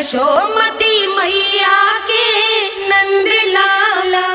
यशोमती मैया के नंद लाला।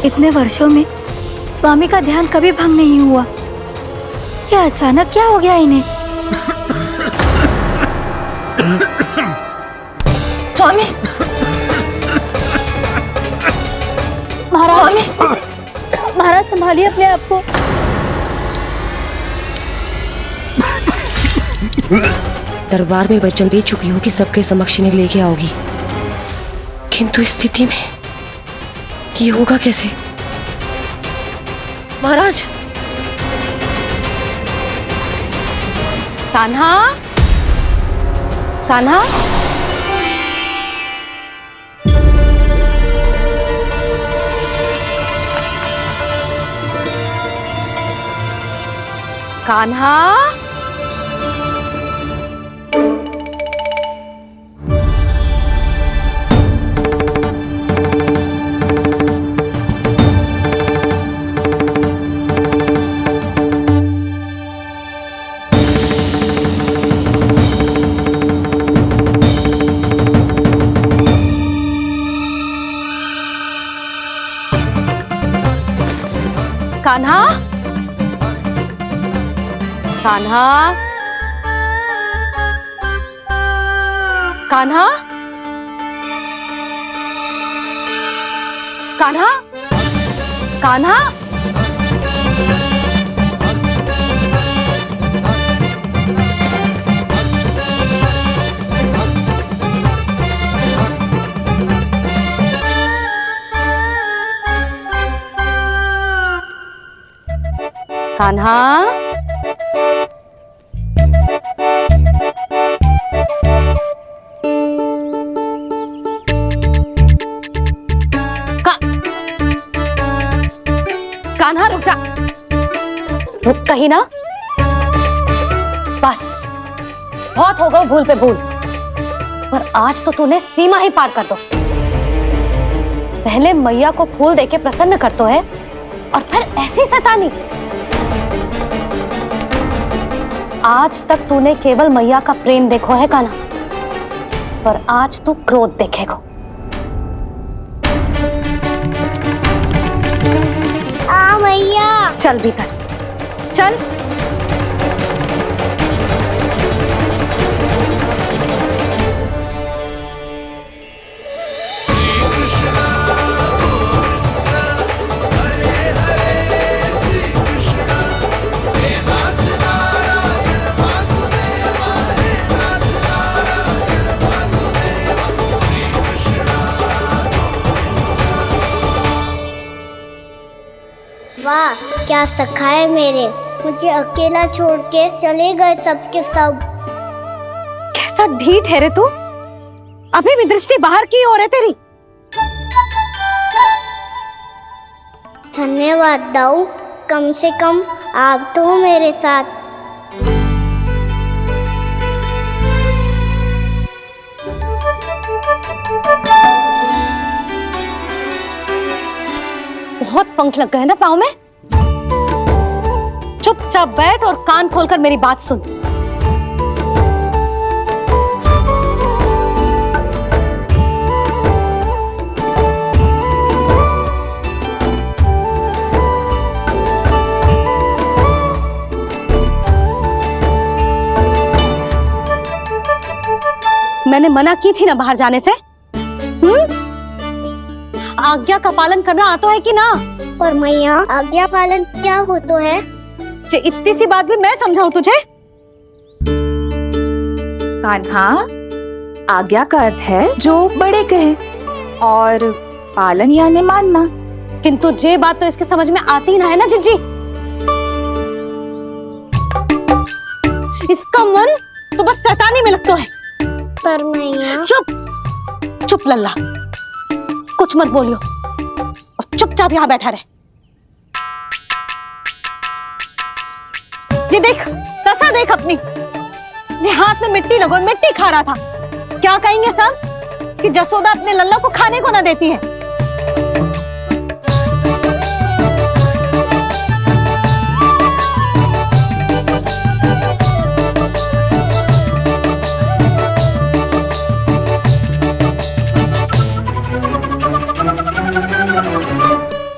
इतने वर्षों में स्वामी का ध्यान कभी भंग नहीं हुआ। ये अचानक क्या हो गया इन्हें? स्वामी, महाराज, महाराज संभालिए अपने आप को। दरबार में वचन दे चुकी हो कि सबके समक्ष इन्हें लेके आओगी, किंतु इस स्थिति में ये होगा कैसे? महाराज, कान्हा, कान्हा, कान्हा, कान्हा, कान्हा, कान्हा, कान्हा, कान्हा, कान्हा, कान्हा रुक जा, रुक कहीं ना। बस बहुत हो गया भूल पे भूल, पर आज तो तूने सीमा ही पार कर दो। पहले मैया को फूल देके प्रसन्न कर तो है, और फिर ऐसी शैतानी। आज तक तूने केवल मैया का प्रेम देखो है कान्हा, पर आज तू क्रोध देखेगा। मैया चल भीतर चल। वाह, क्या सखा है मेरे, मुझे अकेला छोड़ के चले गए सबके सब। कैसा ढीठ है रे तू, अभी भी दृष्टि बाहर की ओर है तेरी। धन्यवाद दाऊ, कम से कम आप तो हो मेरे साथ। बहुत पंख लग गए ना पाँव में। चुपचाप बैठ और कान खोलकर मेरी बात सुन। मैंने मना की थी ना बाहर जाने से। आज्ञा का पालन करना आता है कि ना? पर मैया, आज्ञा पालन क्या होता है? इतनी सी बात भी मैं समझाऊं तुझे? कान्हा, आज्ञा का अर्थ है जो बड़े कहे, और पालन यानी मानना। किंतु ये बात तो इसके समझ में आती ना है ना जिज्जी। इसका मन तो बस शैतानी में लगता है। पर मैया चुप चुप लल्ला, कुछ मत बोलियो और चुपचाप यहाँ बैठा रहे। ये देख दशा देख अपनी, ये हाथ में मिट्टी लगो मिट्टी खा रहा था। क्या कहेंगे सब कि जसोदा अपने लल्ला को खाने को ना देती है।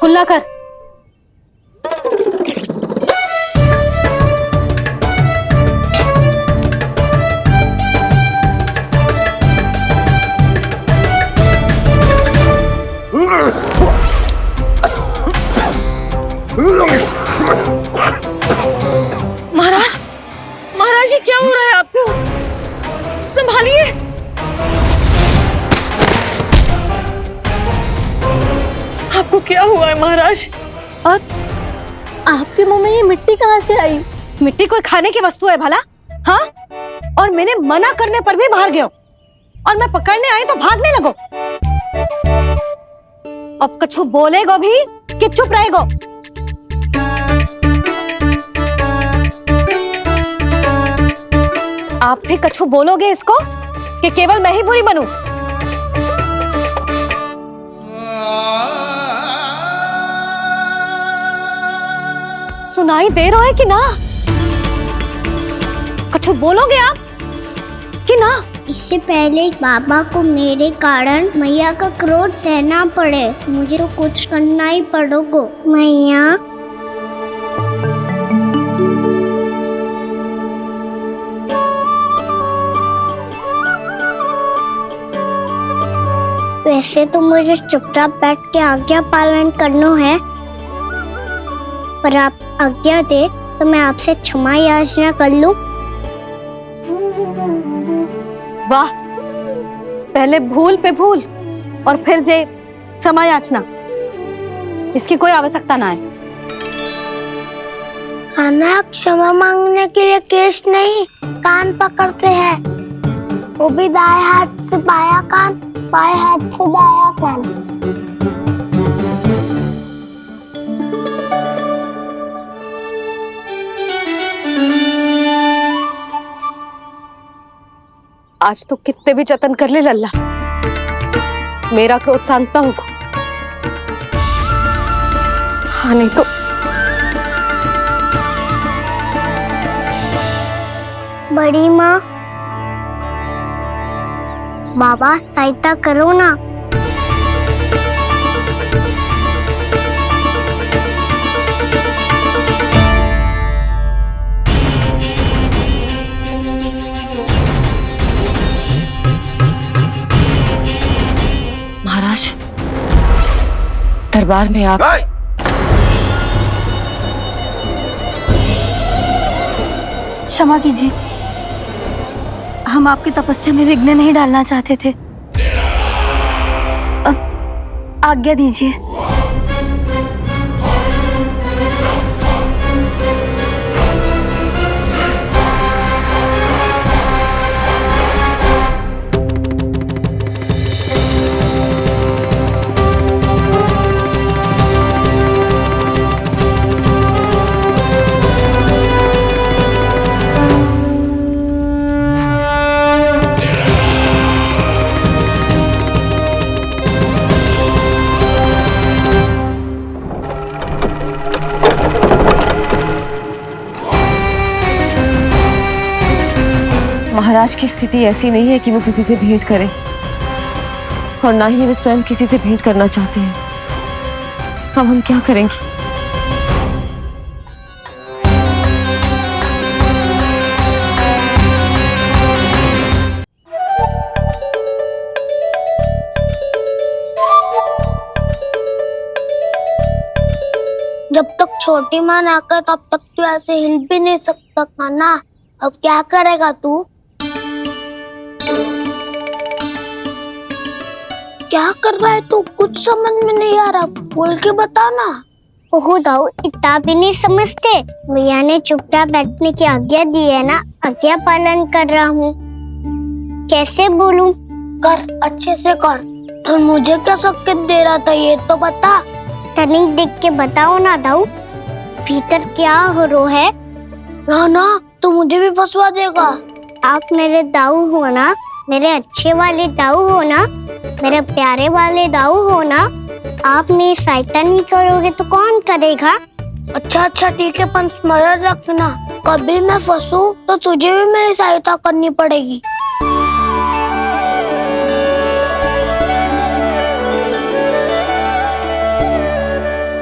कुल्ला कर। महाराज, महाराज ये क्या हो रहा है आपको? संभालिए। आपको क्या हुआ है महाराज? और आपके मुंह में ये मिट्टी कहाँ से आई? मिट्टी कोई खाने की वस्तु है भला? हाँ, और मैंने मना करने पर भी बाहर गए और मैं पकड़ने आई तो भागने लगो। अब कछु बोलेगो भी कि चुप रहेगो? आप भी कछु बोलोगे इसको कि केवल मैं ही बुरी बनूं? सुनाई दे रहा है कि ना? कछु बोलोगे आप कि ना? इससे पहले बाबा को मेरे कारण मैया का क्रोध सहना पड़े, मुझे तो कुछ करना ही पड़ोगो। मैया वैसे तो मुझे चुपचाप बैठ के आज्ञा पालन करना है, पर आप आज्ञा दे तो मैं आपसे क्षमा याचना कर लूं। वाह, पहले भूल पे भूल और फिर जे क्षमा याचना, इसकी कोई आवश्यकता ना है। खाना क्षमा मांगने के लिए केस नहीं, कान पकड़ते हैं, वो भी दाएं हाथ से बायां कान, बाएं हाथ से दायां कान। आज तो कितने भी जतन कर ले लल्ला, मेरा क्रोध शांत ना होगा। हाँ नहीं तो बड़ी माँ, बाबा सहायता करो ना। महाराज, दरबार में आप क्षमा कीजिए, हम आपकी तपस्या में विघ्न नहीं डालना चाहते थे। आज्ञा दीजिए। महाराज की स्थिति ऐसी नहीं है कि वो किसी से भेंट करे, और ना ही वे स्वयं किसी से भेंट करना चाहते हैं। अब हम क्या करेंगे? जब तक छोटी माँ ना कर तब तक तू ऐसे हिल भी नहीं सकता था ना। अब क्या करेगा तू? क्या कर रहा है तू? कुछ समझ में नहीं आ रहा, बोल के बता ना। ओहो दाऊ, इतना भी नहीं समझते। भैया ने चुपचाप बैठने की आज्ञा दी है ना, आज्ञा पालन कर रहा हूँ। कैसे बोलूं? कर, अच्छे से कर। और मुझे क्या संकेत दे रहा था ये तो बता। तनिक देख के बताओ ना दाऊ, भीतर क्या हो रो है? ना तू मुझे भी फंसवा देगा। आप मेरे दाऊ हो ना, मेरे अच्छे वाले दाऊ हो ना, मेरे प्यारे वाले दाऊ हो ना। आप मेरी सहायता नहीं करोगे तो कौन करेगा? अच्छा ठीक है, पर स्मरण रखना, कभी मैं फंसू तो तुझे भी मेरी सहायता करनी पड़ेगी।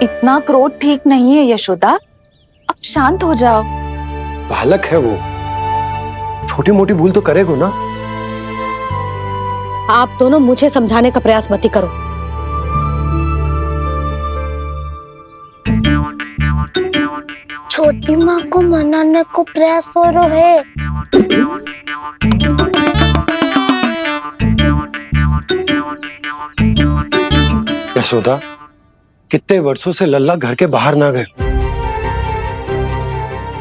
इतना क्रोध ठीक नहीं है यशोदा, अब शांत हो जाओ। बालक है वो, छोटी मोटी भूल तो करेगा ना। आप दोनों मुझे समझाने का प्रयास मत ही करो। छोटी माँ को मनाने को प्रयास हो रहा है। यशोदा, कितने वर्षों से लल्ला घर के बाहर ना गए।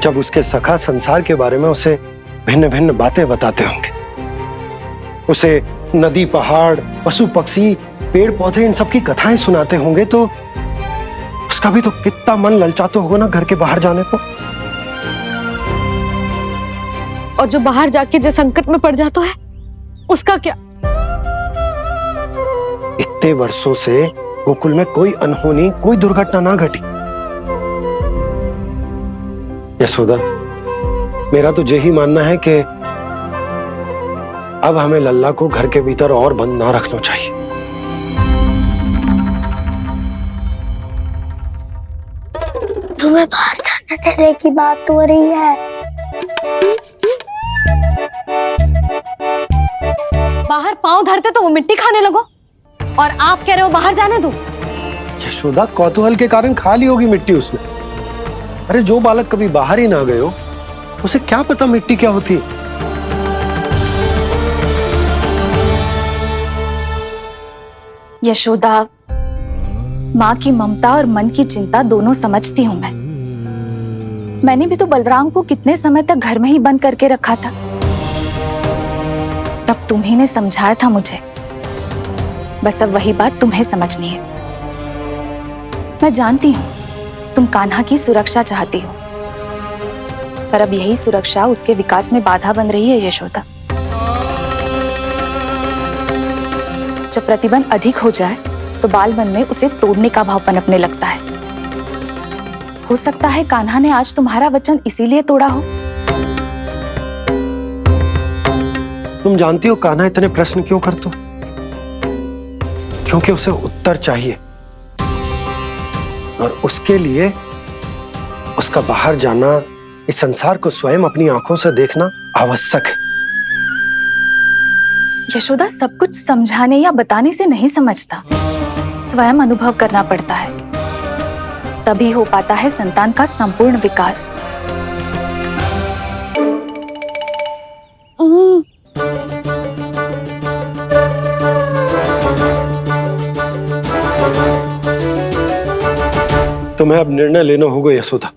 जब उसके सखा संसार के बारे में उसे भिन्न भिन्न बातें बताते होंगे, उसे नदी, पहाड़, पशु पक्षी, पेड़ पौधे, इन सब की कथाएं सुनाते होंगे, तो उसका भी तो कितना मन ललचाता होगा ना घर के बाहर जाने को। और जो बाहर जाके जो संकट में पड़ जाता है उसका क्या? इतने वर्षों से गोकुल में कोई अनहोनी, कोई दुर्घटना ना घटी। यशोदा, मेरा तो यही मानना है कि अब हमें लल्ला को घर के भीतर और बंद ना रखना चाहिए। तुम्हें बाहर जाने देने की बात हो रही है। बाहर पांव धरते तो वो मिट्टी खाने लगो, और आप कह रहे हो बाहर जाने दो। यशोदा, कौतूहल के कारण खा ली होगी मिट्टी उसने। अरे जो बालक कभी बाहर ही ना गए हो, उसे क्या पता मिट्टी क्या होती है। यशोदा, माँ की ममता और मन की चिंता दोनों समझती हूँ मैं। मैंने भी तो बलराम को कितने समय तक घर में ही बंद करके रखा था। तब तुम्ही ने समझाया था मुझे, बस अब वही बात तुम्हें समझनी है। मैं जानती हूँ तुम कान्हा की सुरक्षा चाहती हो, पर अब यही सुरक्षा उसके विकास में बाधा बन रही है यशोदा। जब प्रतिबंध अधिक हो जाए तो बाल मन में उसे तोड़ने का भाव पनपने लगता है। हो सकता है कान्हा ने आज तुम्हारा वचन इसीलिए तोड़ा हो। तुम जानती हो कान्हा इतने प्रश्न क्यों करता? क्योंकि उसे उत्तर चाहिए, और उसके लिए उसका बाहर जाना, इस संसार को स्वयं अपनी आंखों से देखना आवश्यक है। यशोदा, सब कुछ समझाने या बताने से नहीं समझता, स्वयं अनुभव करना पड़ता है, तभी हो पाता है संतान का संपूर्ण विकास। तुम्हें अब निर्णय लेना होगा यशोदा,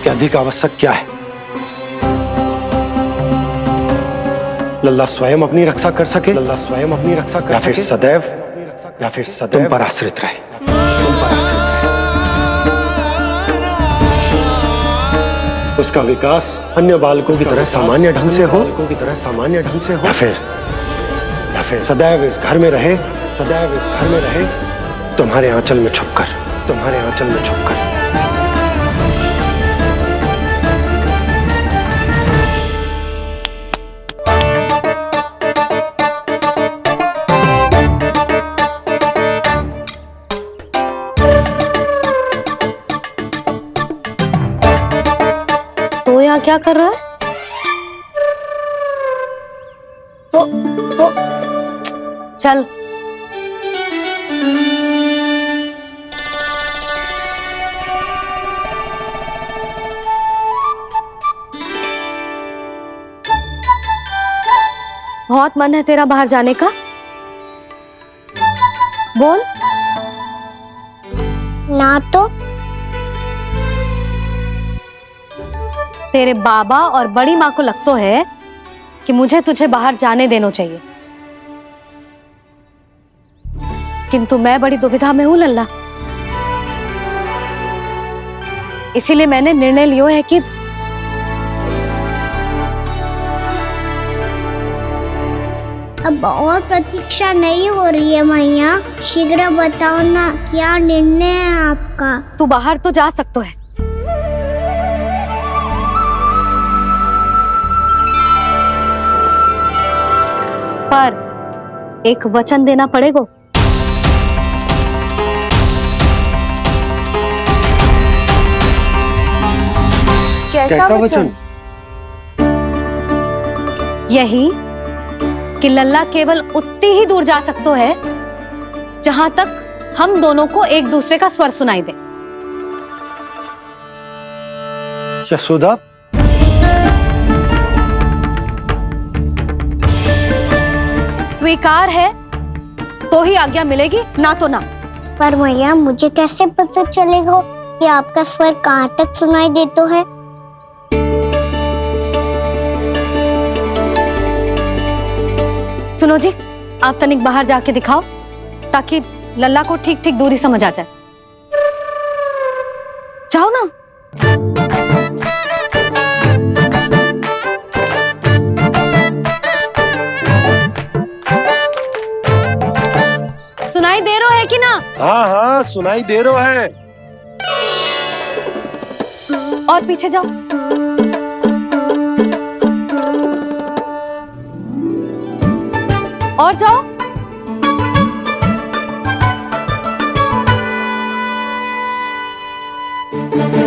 कि अधिक आवश्यक क्या है। लल्ला स्वयं अपनी रक्षा कर सके, लल्ला स्वयं अपनी रक्षा कर सके, या फिर सदैव तुम पर आश्रित रहे, तुम पर आश्रित रहे। उसका विकास अन्य बालकों की तरह सामान्य ढंग से हो, या फिर सदैव इस घर में रहे, सदैव इस घर में रहे, तुम्हारे आंचल में छुपकर, तुम्हारे आंचल में छुपकर। तो यहाँ क्या कर रहा है? वो चल। बहुत मन है तेरा बाहर जाने का, बोल। ना तो तेरे बाबा और बड़ी माँ को लगता है कि मुझे तुझे बाहर जाने देना चाहिए, किंतु मैं बड़ी दुविधा में हूं लल्ला। इसीलिए मैंने निर्णय लिया है कि अब और प्रतीक्षा नहीं हो रही है मैया। शीघ्र बताओ ना, क्या निर्णय है आपका? तू बाहर तो जा सकता है, पर एक वचन देना पड़ेगा। कैसा वचन? यही कि लल्ला केवल उतनी ही दूर जा सकता है जहां तक हम दोनों को एक दूसरे का स्वर सुनाई दे। यशोदा, स्वीकार है तो ही आज्ञा मिलेगी, ना तो ना। पर मैया मुझे कैसे पता चलेगा कि आपका स्वर कहाँ तक सुनाई देता है? सुनो जी, आप तनिक बाहर जाके दिखाओ ताकि लल्ला को ठीक ठीक दूरी समझ आ जाए। जाओ ना। सुनाई दे रहा है कि ना? हाँ हाँ सुनाई दे रहा है। और पीछे जाओ। और जाओ।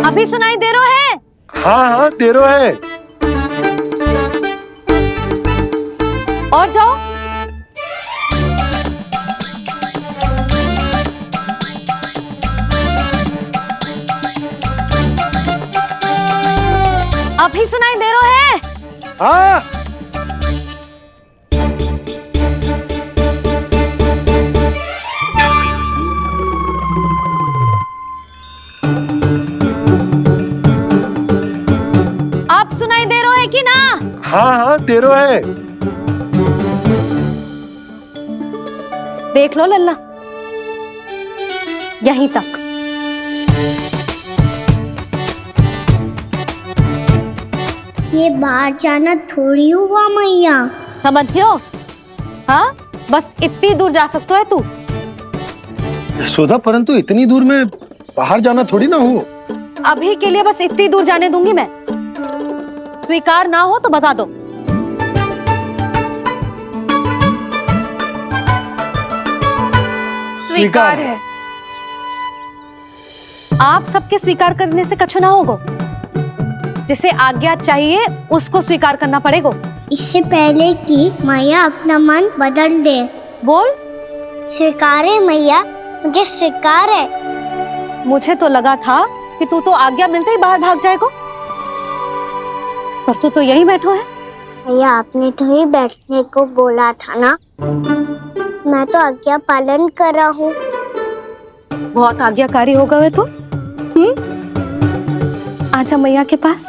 अभी सुनाई दे रहा है? हाँ हाँ दे रहा है। और जाओ। अभी सुनाई दे रहा है? हाँ आप सुनाई दे रहा है कि ना? हाँ हाँ दे रहा है। देख लो लल्ला, यहीं तक। ये बाहर जाना थोड़ी हुआ मैया। समझ गयो? हाँ, बस इतनी दूर जा सकता है तू। यशोदा, परंतु इतनी दूर में बाहर जाना थोड़ी ना हो। अभी के लिए बस इतनी दूर जाने दूंगी मैं। स्वीकार ना हो तो बता दो। स्वीकार है। आप सबके स्वीकार करने से कछु ना होगा। जिसे आज्ञा चाहिए उसको स्वीकार करना पड़ेगा। इससे पहले कि मैया अपना मन बदल दे। बोल। स्वीकार है मैया, मुझे स्वीकार है। मुझे तो लगा था कि तू तो आज्ञा मिलते ही बाहर भाग जाएगा, पर तू तो यहीं बैठो है। भैया आपने तो ही बैठने को बोला था ना, मैं तो आज्ञा पालन कर रहा हूँ। बहुत आज्ञाकारी हो गए तू। आजा मैया के पास।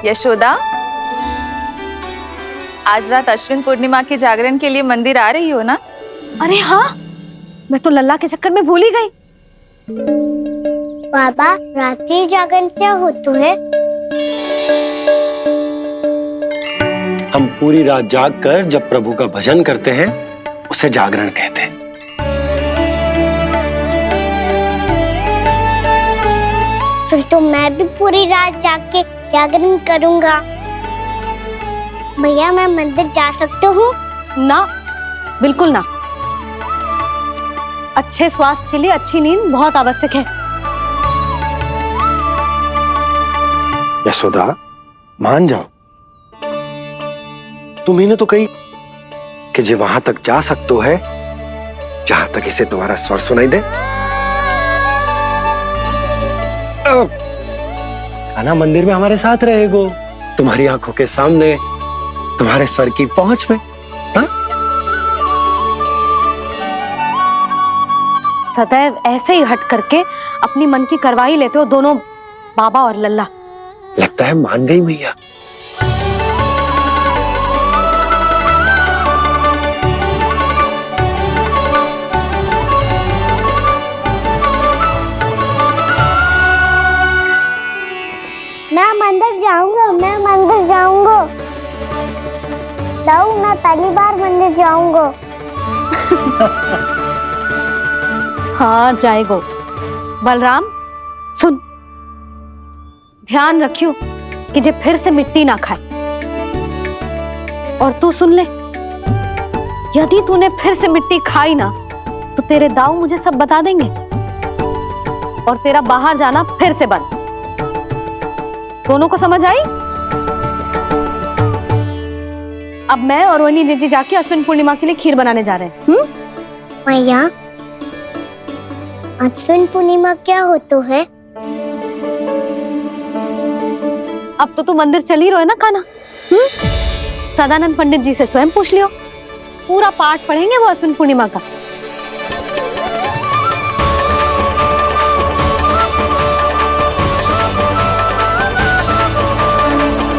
यशोदा, आज रात अश्विन पूर्णिमा के जागरण के लिए मंदिर आ रही हो ना? अरे हाँ, मैं तो लल्ला के चक्कर में भूल ही गई। बाबा, रात्रि जागरण क्या होता है? हम पूरी रात जाग कर जब प्रभु का भजन करते हैं उसे जागरण कहते हैं। फिर तो मैं भी पूरी रात जाग के जागरण करूंगा। भैया मैं मंदिर जा सकती हूँ? ना, बिल्कुल ना। अच्छे स्वास्थ्य के लिए अच्छी नींद बहुत आवश्यक है। यशोदा, मान जाओ। तुम्ही ने तो कही कि जे वहां तक जा सकतो है जहां तक इसे तुम्हारा स्वर सुनाई दे। कान्हा मंदिर में हमारे साथ रहेगो, तुम्हारी आंखों के सामने, तुम्हारे स्वर की पहुंच में। हाँ? सदैव ऐसे ही हट करके अपनी मन की करवाई लेते हो दोनों बाबा और लल्ला। लगता है मान गई मैया। मैं मंदिर जाऊंगा, मैं मंदिर जाऊंगा। दाऊ, मैं पहली बार मंदिर जाऊंगा। हाँ जाएगो। बलराम सुन, ध्यान रखियो कि जे फिर से मिट्टी ना खाए। और तू सुन ले, यदि तूने फिर से मिट्टी खाई ना तो तेरे दाऊ मुझे सब बता देंगे और तेरा बाहर जाना फिर से बंद। दोनों को समझ आई? अब मैं और रोहिणी जीजी जाके अश्विन पूर्णिमा के लिए खीर बनाने जा रहे हैं। मैया, अश्विन पूर्णिमा क्या होता है? अब तो तू मंदिर चल ही रहो है ना कान्हा? सदानंद पंडित जी से स्वयं पूछ लियो, पूरा पाठ पढ़ेंगे वो अश्विन पूर्णिमा का।